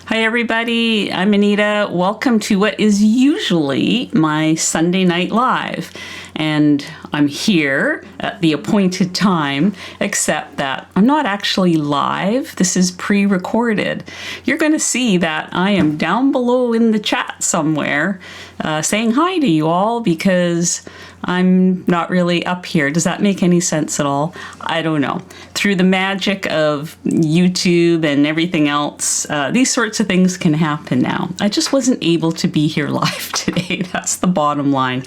Hi, everybody. I'm Anita. Welcome to what is usually my Sunday Night Live. And I'm here at the appointed time, except that I'm not actually live. This is pre-recorded. You're going to see that I am down below in the chat somewhere saying hi to you all because I'm not really up here. Does that make any sense at all? I don't know. Through the magic of YouTube and everything else, these sorts of things can happen now. I just wasn't able to be here live today. That's the bottom line.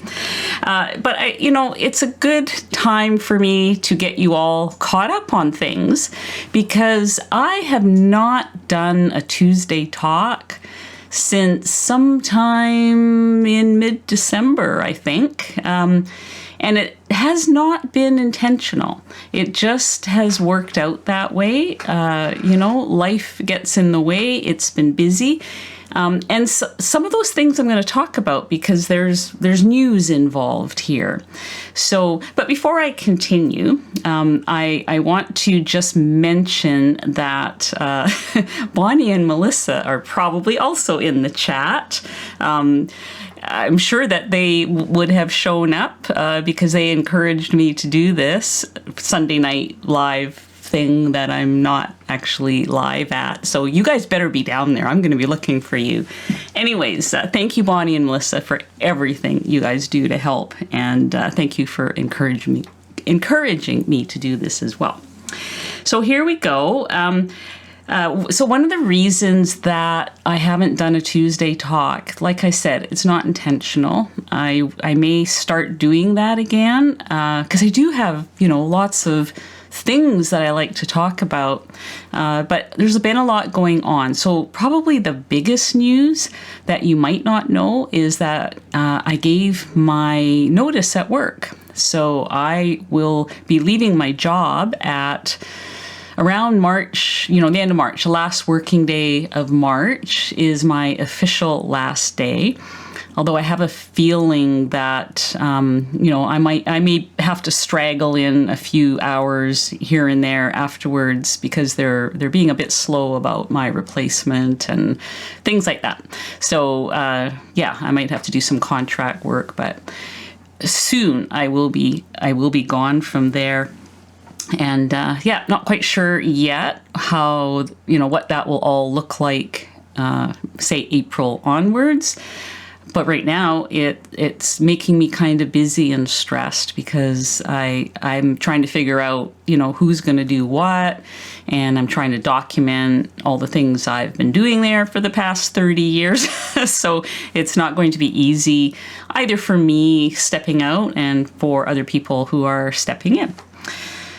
But it's a good time for me to get you all caught up on things because I have not done a Tuesday talk since sometime in mid-December, I think. And it has not been intentional. It just has worked out that way. Life gets in the way. It's been busy. And some of those things I'm going to talk about because there's news involved here. So, but before I continue, I want to just mention that Bonnie and Melissa are probably also in the chat. I'm sure that they would have shown up because they encouraged me to do this Sunday Night Live thing that I'm not actually live at. So you guys better be down there. I'm going to be looking for you. Anyways, thank you, Bonnie and Melissa, for everything you guys do to help. And thank you for encouraging me to do this as well. So here we go. So one of the reasons that I haven't done a Tuesday talk, like I said, it's not intentional. I may start doing that again because I do have, lots of things that I like to talk about, but there's been a lot going on. So probably the biggest news that you might not know is that I gave my notice at work. So I will be leaving my job at around March, the end of March. The last working day of March is my official last day. Although I have a feeling that, I may have to straggle in a few hours here and there afterwards because they're being a bit slow about my replacement and things like that. So, I might have to do some contract work, but soon I will be gone from there. And, not quite sure yet how, what that will all look like, say April onwards. But right now, it's making me kind of busy and stressed because I'm trying to figure out, who's going to do what. And I'm trying to document all the things I've been doing there for the past 30 years. So it's not going to be easy either for me stepping out and for other people who are stepping in.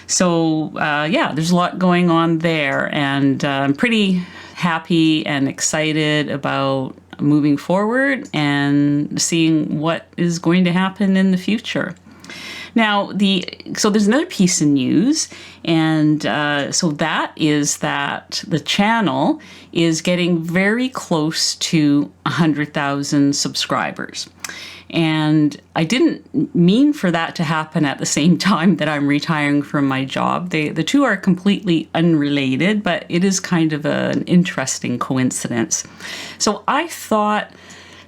So, there's a lot going on there. And I'm pretty happy and excited about moving forward and seeing what is going to happen in the future. Now, so there's another piece of news, and so that is that the channel is getting very close to 100,000 subscribers. And I didn't mean for that to happen at the same time that I'm retiring from my job. The two are completely unrelated, but it is kind of an interesting coincidence. So I thought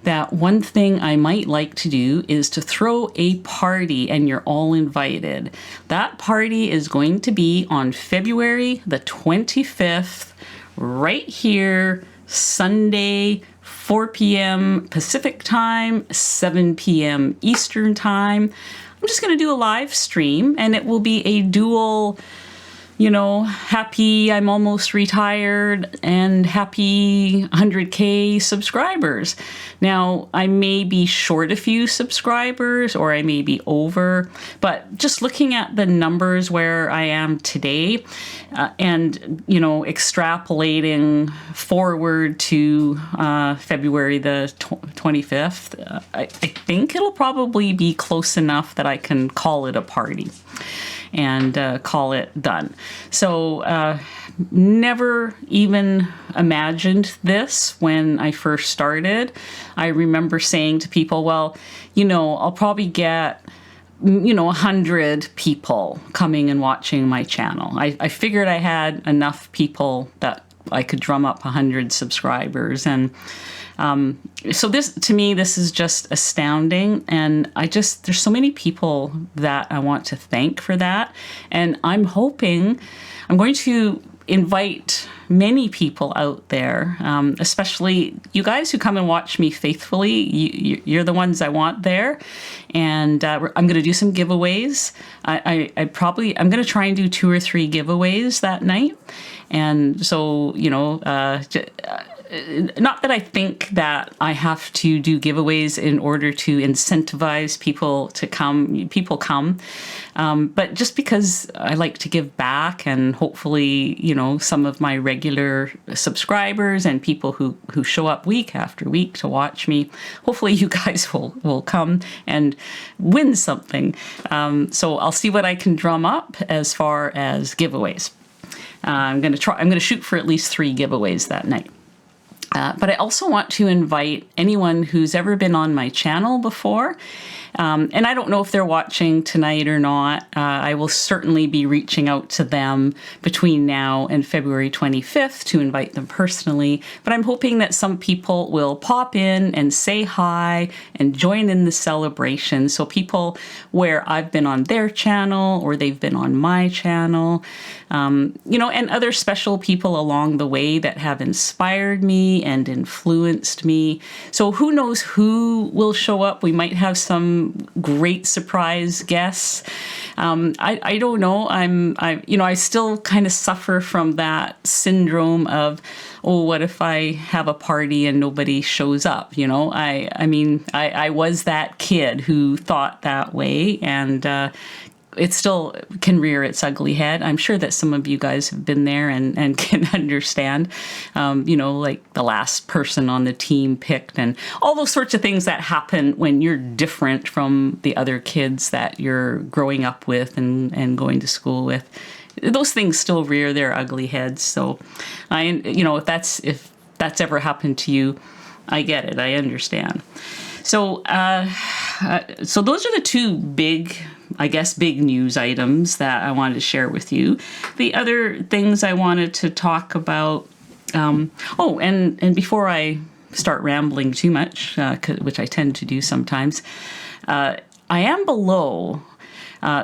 that one thing I might like to do is to throw a party, and you're all invited. That party is going to be on February the 25th, right here, Sunday, 4 p.m. Pacific time, 7 p.m. Eastern time. I'm just going to do a live stream, and it will be a dual, happy I'm almost retired and happy 100K subscribers. Now, I may be short a few subscribers or I may be over, but just looking at the numbers where I am today and, extrapolating forward to February the 25th, I think it'll probably be close enough that I can call it a party and call it done. So never even imagined this when I first started. I remember saying to people, well, I'll probably get 100 people coming and watching my channel. I figured I had enough people that I could drum up 100 subscribers. And so this is just astounding. And there's so many people that I want to thank for that. And I'm going to invite many people out there, especially you guys who come and watch me faithfully. You're the ones I want there. And I'm going to do some giveaways. I'm going to try and do 2 or 3 giveaways that night. And so, not that I think that I have to do giveaways in order to incentivize people to come. People come, but just because I like to give back, and hopefully, some of my regular subscribers and people who show up week after week to watch me, hopefully you guys will come and win something. So I'll see what I can drum up as far as giveaways. I'm going to shoot for at least 3 giveaways that night. But I also want to invite anyone who's ever been on my channel before. And I don't know if they're watching tonight or not. I will certainly be reaching out to them between now and February 25th to invite them personally. But I'm hoping that some people will pop in and say hi and join in the celebration. So people where I've been on their channel or they've been on my channel, and other special people along the way that have inspired me and influenced me. So who knows who will show up? We might have some great surprise guests. I don't know. I still kind of suffer from that syndrome of, oh, what if I have a party and nobody shows up? I was that kid who thought that way, and it still can rear its ugly head. I'm sure that some of you guys have been there and can understand, like the last person on the team picked and all those sorts of things that happen when you're different from the other kids that you're growing up with and going to school with. Those things still rear their ugly heads. So if that's ever happened to you, I get it. I understand. So those are the 2 big news items that I wanted to share with you. The other things I wanted to talk about, and before I start rambling too much, which I tend to do sometimes, I am below.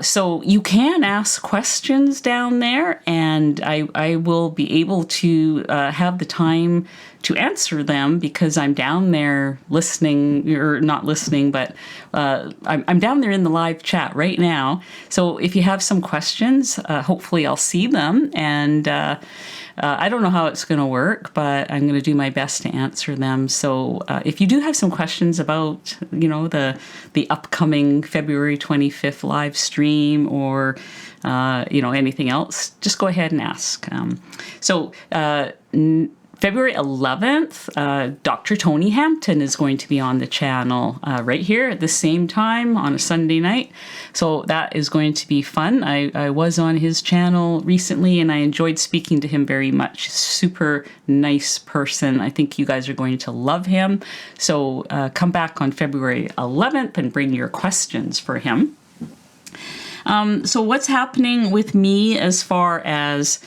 So you can ask questions down there, and I will be able to have the time to answer them because I'm down there listening, or not listening, but I'm down there in the live chat right now. So if you have some questions, hopefully I'll see them, and I don't know how it's going to work, but I'm going to do my best to answer them. So if you do have some questions about, the upcoming February 25th live stream or, anything else, just go ahead and ask. February 11th, Dr. Tony Hampton is going to be on the channel right here at the same time on a Sunday night. So that is going to be fun. I was on his channel recently and I enjoyed speaking to him very much. Super nice person. I think you guys are going to love him. So come back on February 11th and bring your questions for him. So what's happening with me as far as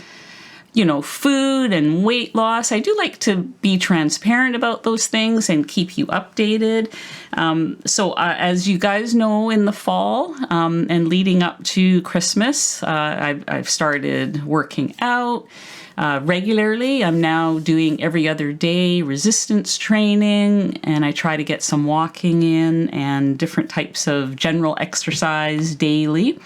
food and weight loss? I do like to be transparent about those things and keep you updated. So as you guys know, in the fall and leading up to Christmas, I've started working out regularly. I'm now doing every other day resistance training, and I try to get some walking in and different types of general exercise daily.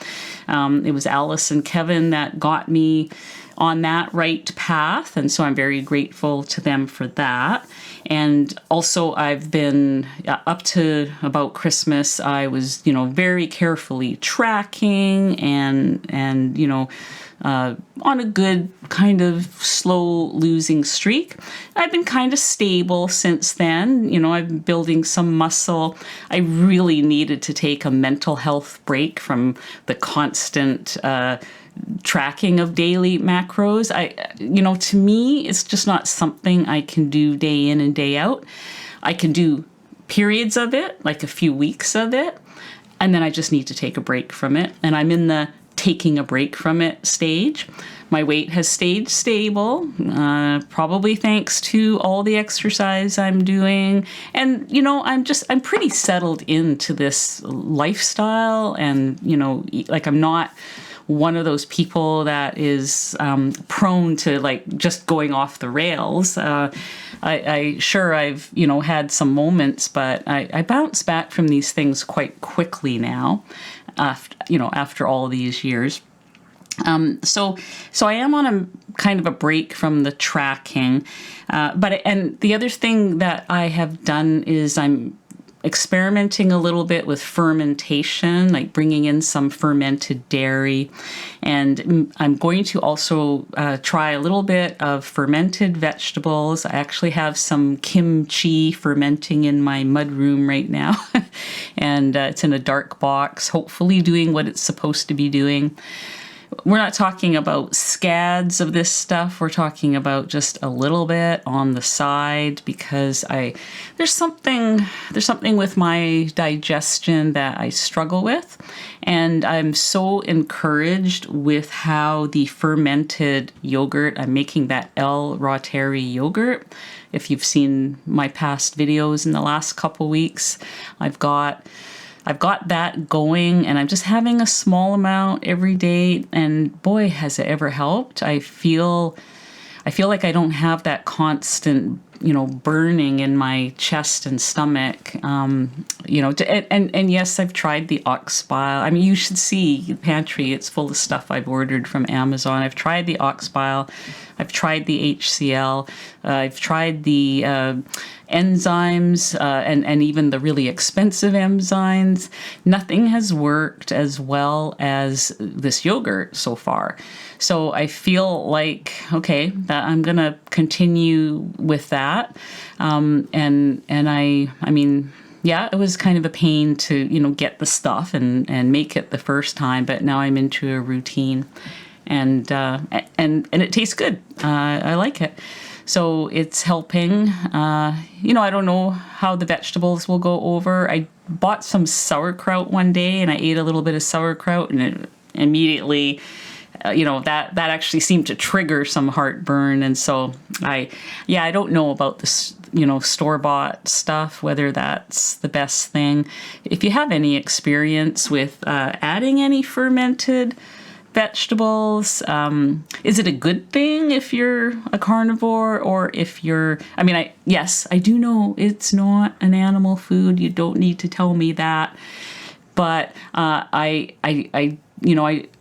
It was Alice and Kevin that got me on that right path, and so I'm very grateful to them for that. And also I've been up to about Christmas, I was very carefully tracking and on a good kind of slow losing streak. I've been kind of stable since then. I've been building some muscle. I really needed to take a mental health break from the constant tracking of daily macros. To me, it's just not something I can do day in and day out. I can do periods of it, like a few weeks of it, and then I just need to take a break from it. And I'm in the taking a break from it stage. My weight has stayed stable, probably thanks to all the exercise I'm doing. And, I'm pretty settled into this lifestyle. And, like, I'm not one of those people that is prone to, like, just going off the rails. I've had some moments, but I bounce back from these things quite quickly now, after all these years. So I am on a kind of a break from the tracking, and the other thing that I have done is I'm experimenting a little bit with fermentation, like bringing in some fermented dairy, and I'm going to also try a little bit of fermented vegetables. I actually have some kimchi fermenting in my mudroom right now, and it's in a dark box, hopefully doing what it's supposed to be doing. We're not talking about scads of this stuff. We're talking about just a little bit on the side, because there's something with my digestion that I struggle with. And I'm so encouraged with how the fermented yogurt, I'm making that El Rotary yogurt. If you've seen my past videos in the last couple weeks, I've got that going, and I'm just having a small amount every day, and boy, has it ever helped. I feel like I don't have that constant, burning in my chest and stomach. And yes, I've tried the ox bile. I mean, you should see the pantry. It's full of stuff I've ordered from Amazon. I've tried the ox bile. I've tried the HCl. I've tried the enzymes, and even the really expensive enzymes. Nothing has worked as well as this yogurt so far. So I feel like, okay, that I'm going to continue with that. Yeah, it was kind of a pain to, get the stuff and make it the first time, but now I'm into a routine, and it tastes good. I like it. So it's helping. I don't know how the vegetables will go over. I bought some sauerkraut one day, and I ate a little bit of sauerkraut, and it immediately, that actually seemed to trigger some heartburn. And so I don't know about this, store-bought stuff, whether that's the best thing. If you have any experience with adding any fermented vegetables, is it a good thing if you're a carnivore, or if you're, I do know it's not an animal food. You don't need to tell me that. But I'm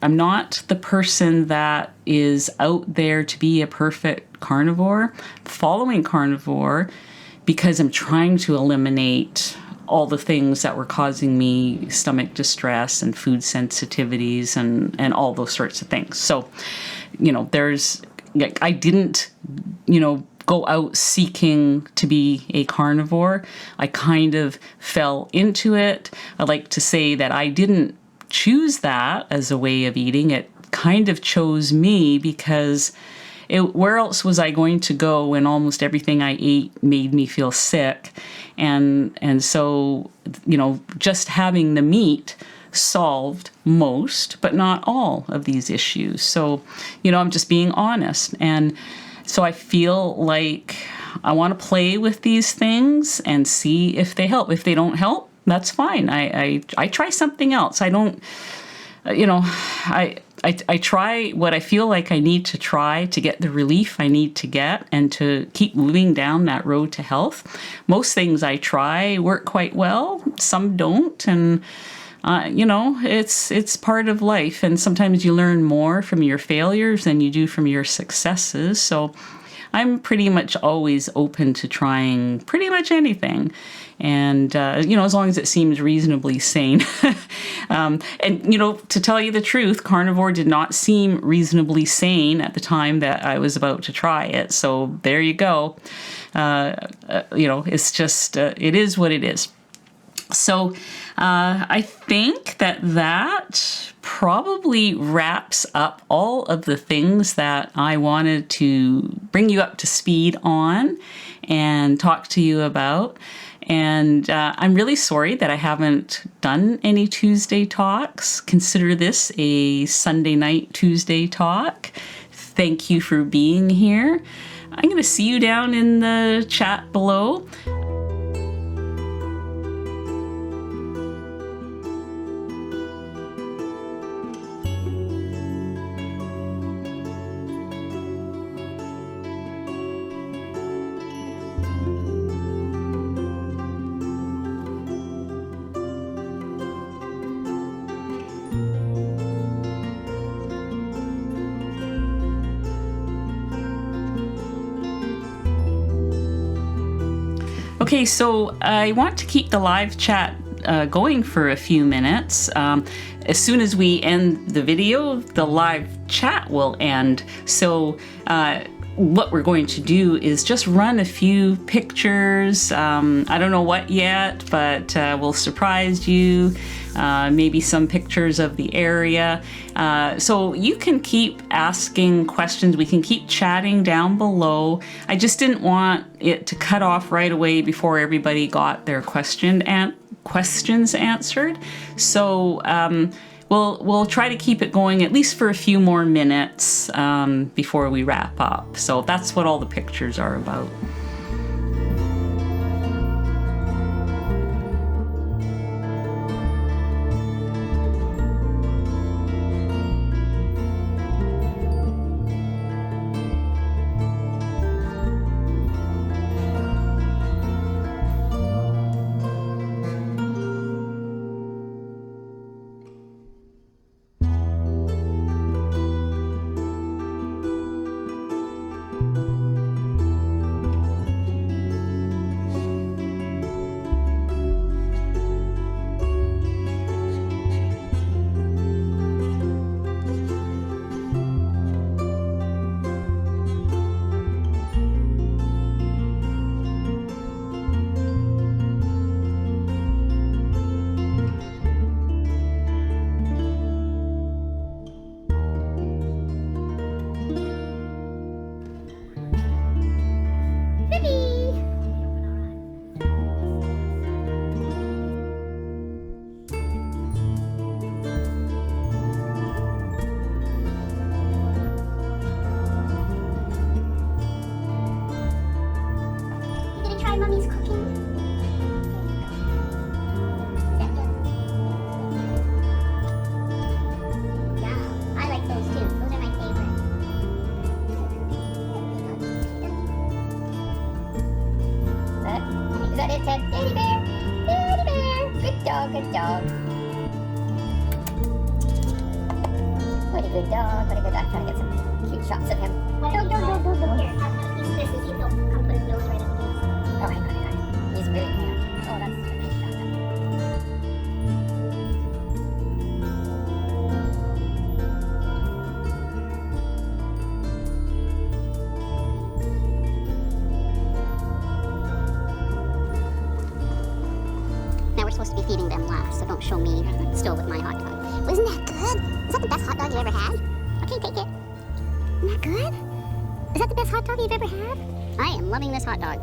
not the person that is out there to be a perfect carnivore. Following carnivore because I'm trying to eliminate all the things that were causing me stomach distress and food sensitivities and all those sorts of things. So, I didn't, go out seeking to be a carnivore. I kind of fell into it. I like to say that I didn't choose that as a way of eating. It kind of chose me, because where else was I going to go when almost everything I ate made me feel sick? And so, just having the meat solved most, but not all of these issues. So, I'm just being honest. And so I feel like I want to play with these things and see if they help. If they don't help, that's fine. I try something else. I don't, I try what I feel like I need to try to get the relief I need to get and to keep moving down that road to health. Most things I try work quite well. Some don't. And, it's part of life. And sometimes you learn more from your failures than you do from your successes. So I'm pretty much always open to trying pretty much anything. And, as long as it seems reasonably sane. And, to tell you the truth, carnivore did not seem reasonably sane at the time that I was about to try it. So there you go. It's just, it is what it is. So I think that probably wraps up all of the things that I wanted to bring you up to speed on and talk to you about. And I'm really sorry that I haven't done any Tuesday talks. Consider this a Sunday night Tuesday talk. Thank you for being here. I'm going to see you down in the chat below. Okay, so I want to keep the live chat going for a few minutes. As soon as we end the video, the live chat will end. So what we're going to do is just run a few pictures. I don't know what yet, but we'll surprise you. Maybe some pictures of the area. So you can keep asking questions. We can keep chatting down below. I just didn't want it to cut off right away before everybody got their questions answered. So we'll try to keep it going at least for a few more minutes before we wrap up. So that's what all the pictures are about. Mommy's cooking. Yeah, I like those too. Those are my favorite. Is that it, Ted? Teddy bear! Teddy bear! Good dog, good dog. What a good dog, what a good dog. I'm trying to get some cute shots of him. Go. Here, have these this and see if he'll come put his nose right up against. Oh, I got it. He's really cute. Oh, that's a nice shot. Now we're supposed to be feeding them last, so don't show me still with my hot dog. Well, isn't that good? Is that the best hot dog you ever had? Okay, take it. Isn't that good? Is that the best hot dog you've ever had? I am loving this hot dog.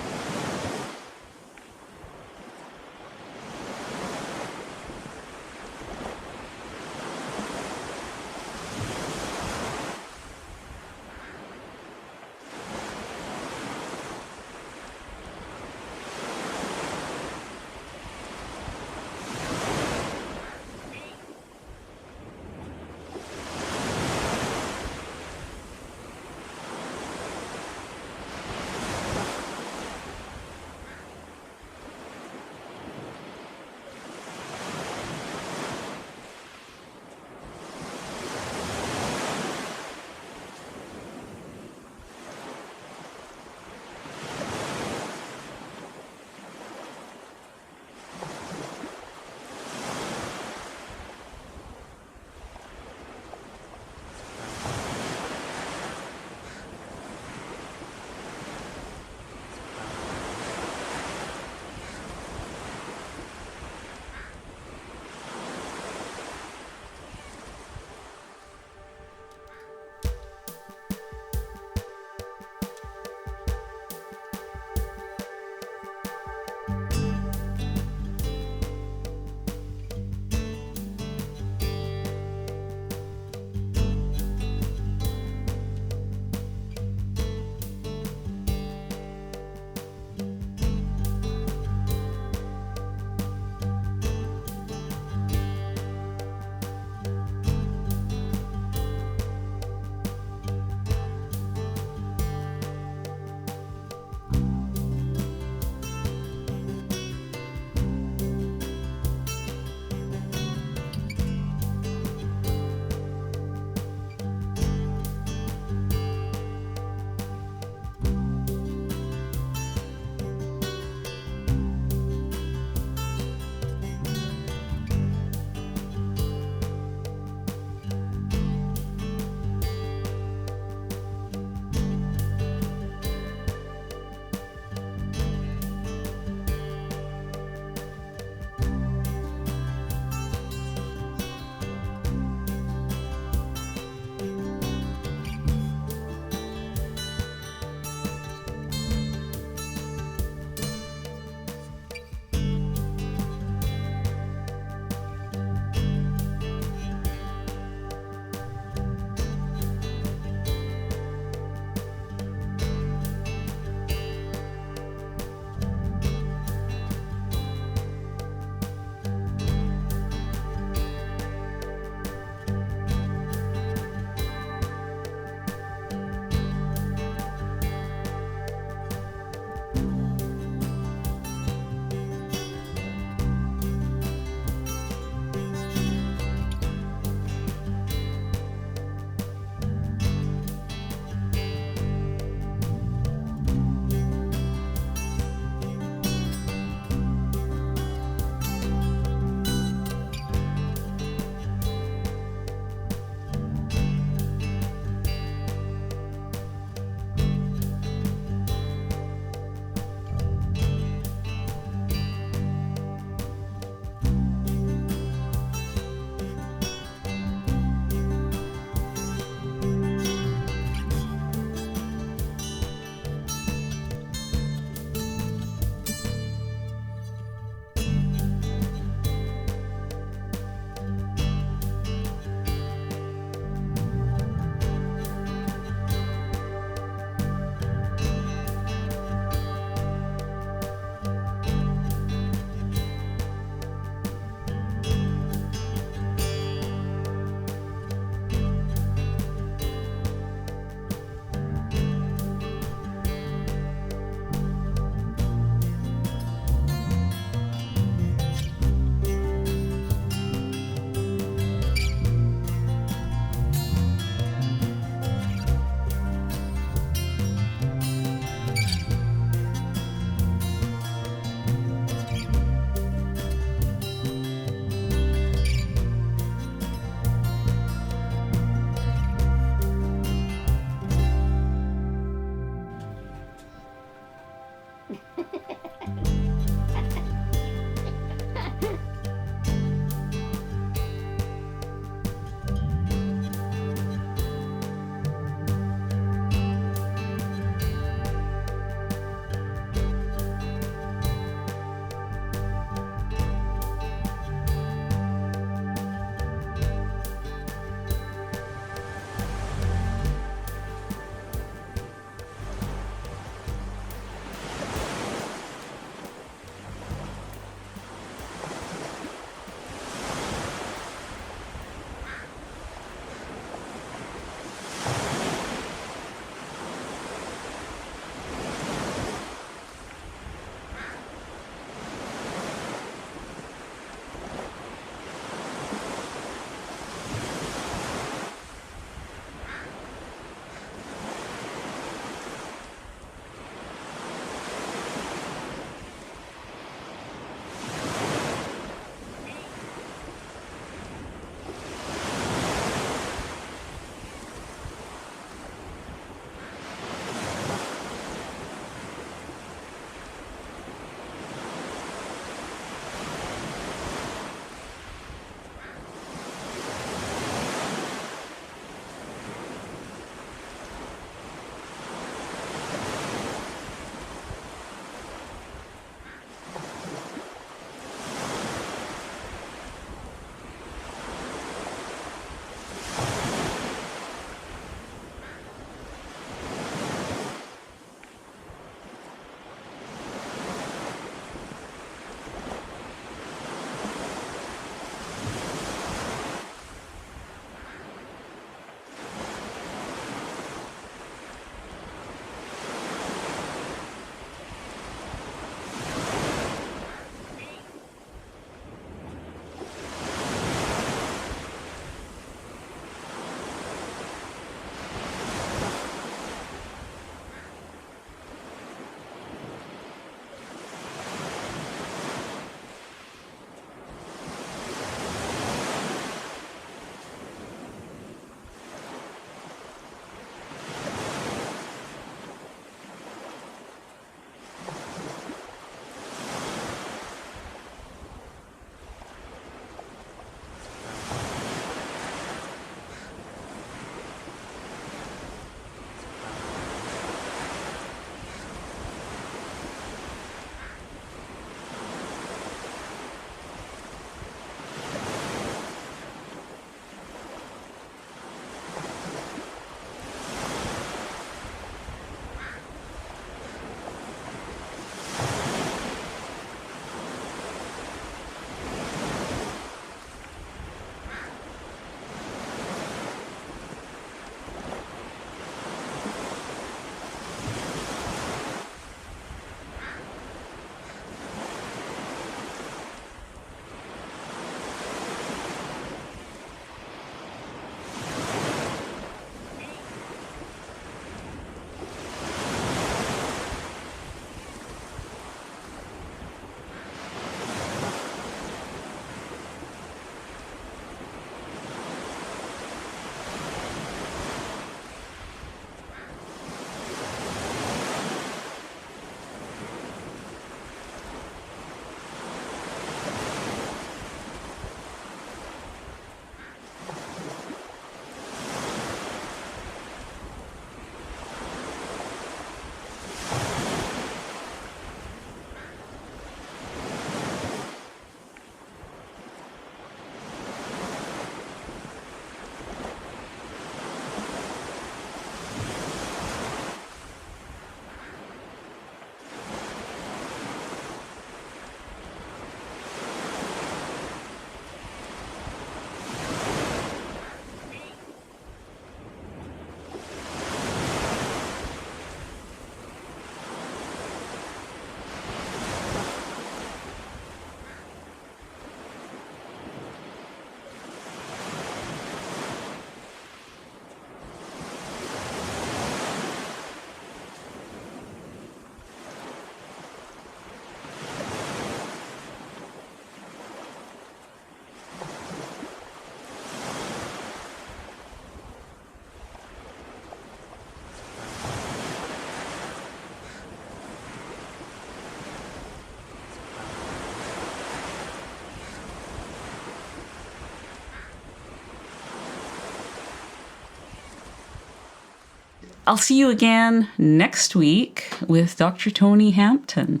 I'll see you again next week with Dr. Tony Hampton.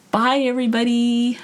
Bye, everybody.